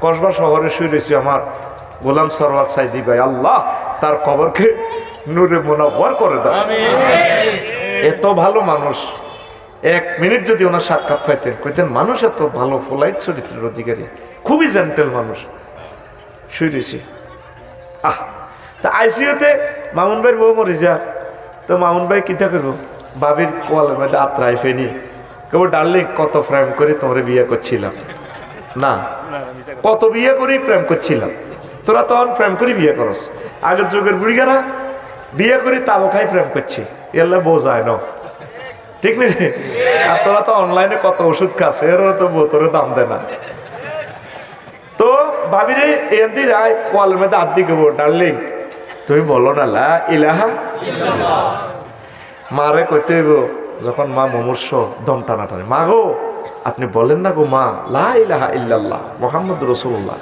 কসবা শহরে শুয়ে রয়েছি আমার গোলাম সরওয়ার সাইদি ভাই, আল্লাহ তার কবরকে নূরে মুনাওয়ার করে দাও। এত ভালো মানুষ, 1 মিনিট যদি ওনার সাক্ষাৎ পাইতেন কইতেন মানুষ এত ভালো ফোলাইট চরিত্রের অধিকারী, খুবই জেন্টেল মানুষ। শুয়ে রয়েছি তা আইসিইউতে মামুন ভাইয়ের বউ মরে যা, তো মামুন ভাই কিতা করবো, বাবির কোয়ালের মধ্যে আত্রাই ফেনি কেবল ডার্লিং কত প্রেম করে তোমরা বিয়ে করছিলাম না, কত বিয়ে করেই প্রেম করছিলাম, তোরা তখন প্রেম করি বিয়ে করস। আগের যুগের বুড়িগারা বিয়ে করি তাও খাই প্রেম করছি, এলে বোঝায় না, ঠিক নেই? আর তোরা তো অনলাইনে কত ওষুধ খাস, এরও তো বোতরে দাম দেয় না। তো ভাবিরে এদি রায় কোয়ালের মধ্যে আদি গেবো, ডার্লিং তুমি বলো না লা ইলাহা ইল্লাল্লাহ। মারে কইতে হইব যখন মা মুমূর্ষ দম টানা টানে, মা গো আপনি বলেন না গো মা লা ইলাহা ইল্লাল্লাহ মুহাম্মদুর রাসূলুল্লাহ।